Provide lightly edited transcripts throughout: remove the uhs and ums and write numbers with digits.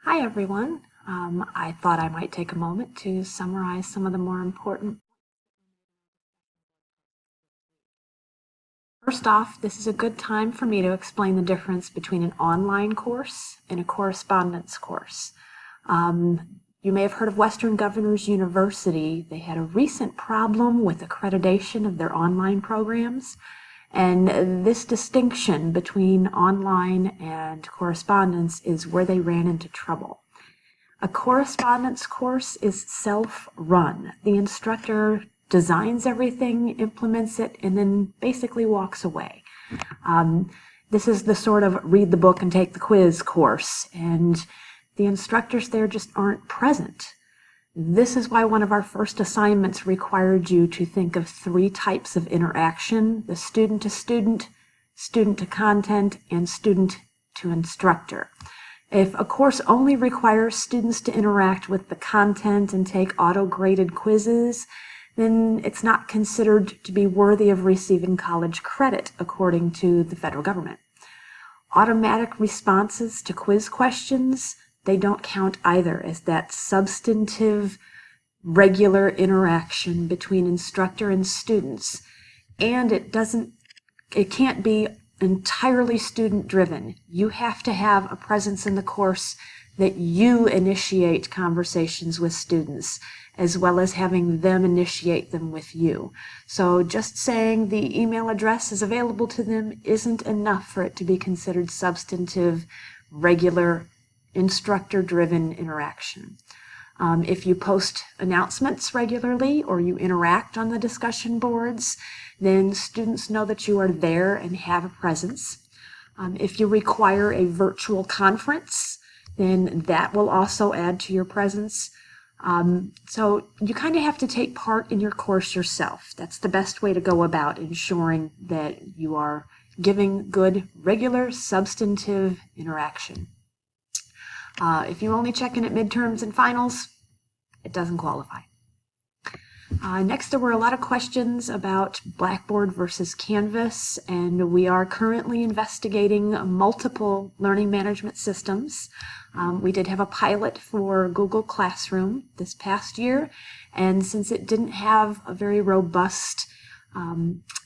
Hi everyone. I thought I might take a moment to summarize some of the more important. First off, this is a good time for me to explain the difference between an online course and a correspondence course. You may have heard of Western Governors University. They had a recent problem with accreditation of their online programs. And this distinction between online and correspondence is where they ran into trouble. A correspondence course is self-run. The instructor designs everything, implements it, and then basically walks away. This is the sort of read the book and take the quiz course, and the instructors there just aren't present. This is why one of our first assignments required you to think of 3 types of interaction: the student to student, student to content, and student to instructor. If a course only requires students to interact with the content and take auto-graded quizzes, then it's not considered to be worthy of receiving college credit according to the federal government. Automatic responses to quiz questions, they don't count either as that substantive, regular interaction between instructor and students. And it can't be entirely student-driven. You have to have a presence in the course that you initiate conversations with students, as well as having them initiate them with you. So just saying the email address is available to them isn't enough for it to be considered substantive, regular, instructor-driven interaction. If you post announcements regularly or you interact on the discussion boards, then students know that you are there and have a presence. If you require a virtual conference, then that will also add to your presence. So you kind of have to take part in your course yourself. That's the best way to go about ensuring that you are giving good, regular, substantive interaction. If you only check in at midterms and finals, it doesn't qualify. Next, there were a lot of questions about Blackboard versus Canvas, and we are currently investigating multiple learning management systems. We did have a pilot for Google Classroom this past year, and since it didn't have a very robust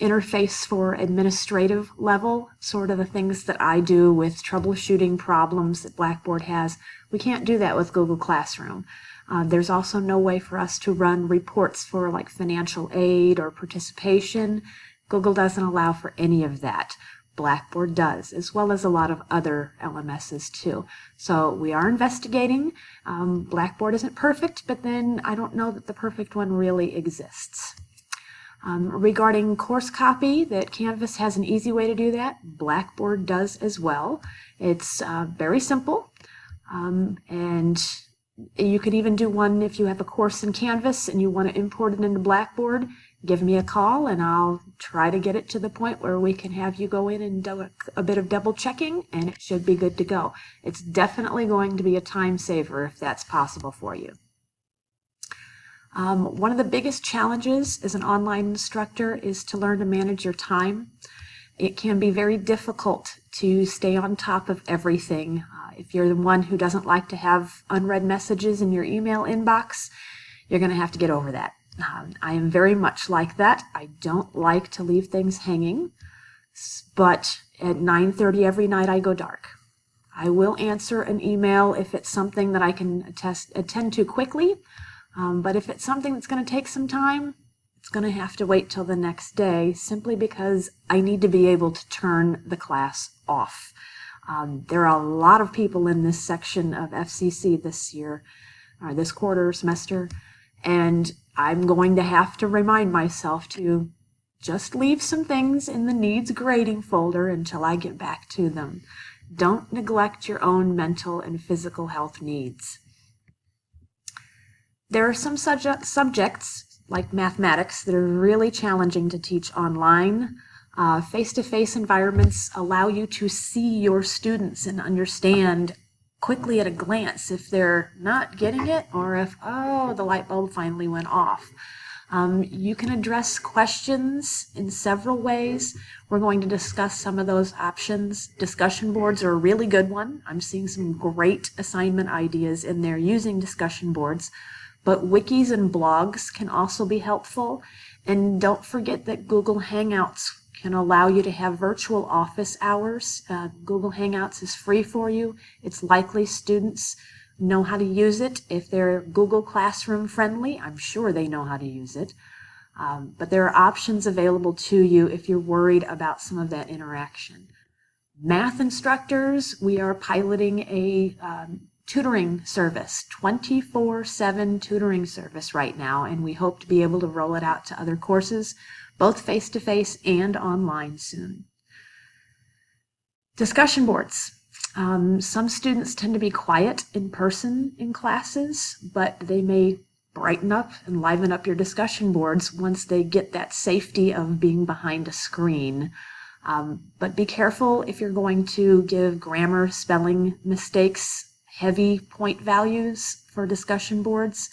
interface for administrative level, sort of the things that I do with troubleshooting problems that Blackboard has, we can't do that with Google Classroom. There's also no way for us to run reports for like financial aid or participation. Google doesn't allow for any of that. Blackboard does, as well as a lot of other LMSs too. So we are investigating. Blackboard isn't perfect, but then I don't know that the perfect one really exists. Regarding course copy, that Canvas has an easy way to do that. Blackboard does as well. It's very simple, and you could even do one if you have a course in Canvas and you want to import it into Blackboard. Give me a call and I'll try to get it to the point where we can have you go in and do a bit of double checking, and it should be good to go. It's definitely going to be a time saver if that's possible for you. One of the biggest challenges as an online instructor is to learn to manage your time. It can be very difficult to stay on top of everything. If you're the one who doesn't like to have unread messages in your email inbox, you're going to have to get over that. I am very much like that. I don't like to leave things hanging, but at 9:30 every night I go dark. I will answer an email if it's something that I can attend to quickly. But if it's something that's going to take some time, it's going to have to wait till the next day, simply because I need to be able to turn the class off. There are a lot of people in this section of FCC this year, or this quarter, semester, and I'm going to have to remind myself to just leave some things in the needs grading folder until I get back to them. Don't neglect your own mental and physical health needs. There are some subjects, like mathematics, that are really challenging to teach online. Face-to-face environments allow you to see your students and understand quickly at a glance if they're not getting it or if, oh, the light bulb finally went off. You can address questions in several ways. We're going to discuss some of those options. Discussion boards are a really good one. I'm seeing some great assignment ideas in there using discussion boards, but wikis and blogs can also be helpful. And don't forget that Google Hangouts can allow you to have virtual office hours. Google Hangouts is free for you. It's likely students know how to use it. If they're Google Classroom friendly, I'm sure they know how to use it. But there are options available to you if you're worried about some of that interaction. Math instructors, we are piloting a tutoring service, 24/7 tutoring service right now, and we hope to be able to roll it out to other courses, both face-to-face and online soon. Discussion boards. Some students tend to be quiet in person in classes, but they may brighten up and liven up your discussion boards once they get that safety of being behind a screen. But be careful if you're going to give grammar, spelling mistakes, heavy point values for discussion boards.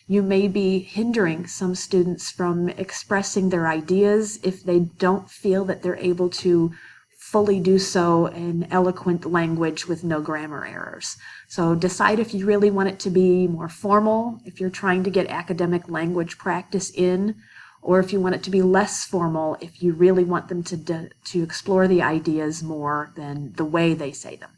You may be hindering some students from expressing their ideas if they don't feel that they're able to fully do so in eloquent language with no grammar errors. So decide if you really want it to be more formal, if you're trying to get academic language practice in, or if you want it to be less formal, if you really want them to explore the ideas more than the way they say them.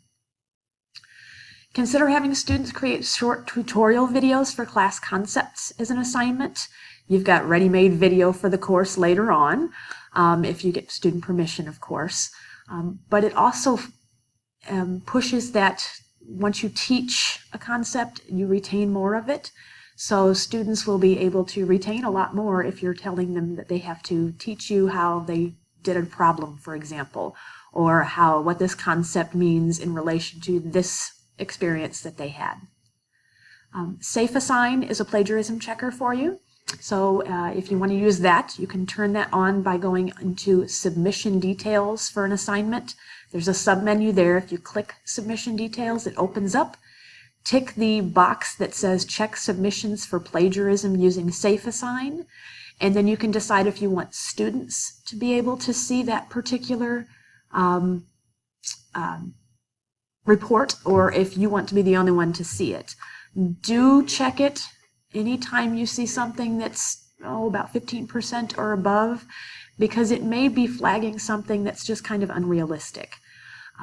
Consider having students create short tutorial videos for class concepts as an assignment. You've got ready-made video for the course later on, if you get student permission, of course. But it also pushes that once you teach a concept, you retain more of it. So students will be able to retain a lot more if you're telling them that they have to teach you how they did a problem, for example, or what this concept means in relation to this experience that they had. SafeAssign is a plagiarism checker for you. So if you want to use that, you can turn that on by going into submission details for an assignment. There's a submenu there. If you click submission details, it opens up. Tick the box that says check submissions for plagiarism using SafeAssign, and then you can decide if you want students to be able to see that particular report, or if you want to be the only one to see it. Do check it anytime you see something that's about 15% or above, because it may be flagging something that's just kind of unrealistic.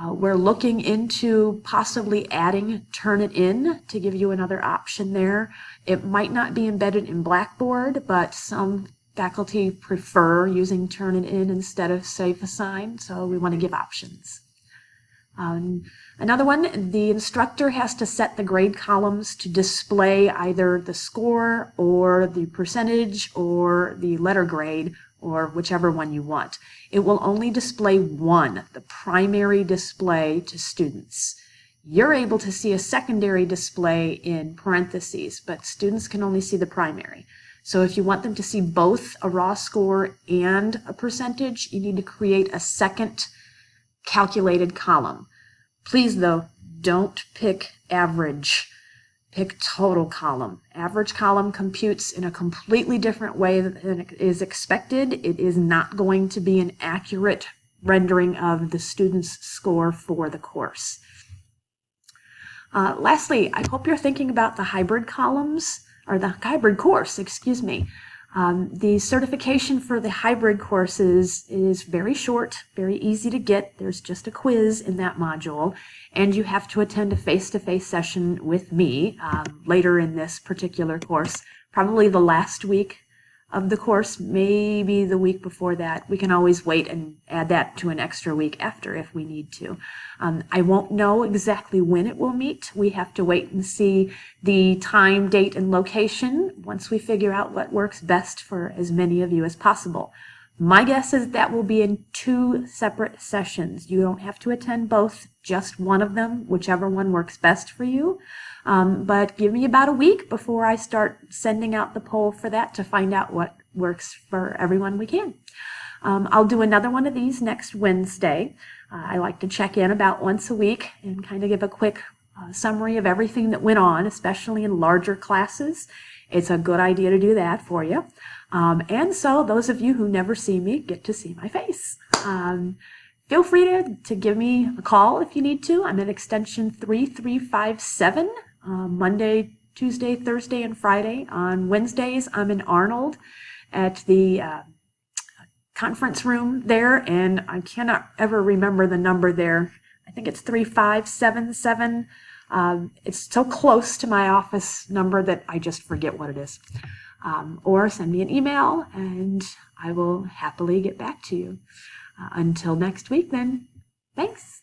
We're looking into possibly adding Turnitin to give you another option there. It might not be embedded in Blackboard, but some faculty prefer using Turnitin instead of SafeAssign, so we want to give options. Another one, the instructor has to set the grade columns to display either the score or the percentage or the letter grade, or whichever one you want. It will only display one, the primary display, to students. You're able to see a secondary display in parentheses, but students can only see the primary. So if you want them to see both a raw score and a percentage, you need to create a second calculated column. Please, though, don't pick average. Pick total column. Average column computes in a completely different way than is expected. It is not going to be an accurate rendering of the student's score for the course. Lastly, I hope you're thinking about the hybrid columns, or the hybrid course, excuse me. The certification for the hybrid courses is very short, very easy to get. There's just a quiz in that module, and you have to attend a face-to-face session with me later in this particular course, probably the last week of the course, maybe the week before that. We can always wait and add that to an extra week after if we need to. I won't know exactly when it will meet. We have to wait and see the time, date, and location once we figure out what works best for as many of you as possible. My guess is that will be in 2 separate sessions. You don't have to attend both, just one of them, whichever one works best for you. But give me about a week before I start sending out the poll for that to find out what works for everyone we can. I'll do another one of these next Wednesday. I like to check in about once a week and kind of give a quick summary of everything that went on, especially in larger classes. It's a good idea to do that for you. And so those of you who never see me get to see my face. Feel free to give me a call if you need to. I'm at extension 3357, Monday, Tuesday, Thursday, and Friday. On Wednesdays, I'm in Arnold at the conference room there, and I cannot ever remember the number there. I think it's 3577. It's so close to my office number that I just forget what it is. Or send me an email and I will happily get back to you. Until next week then, thanks.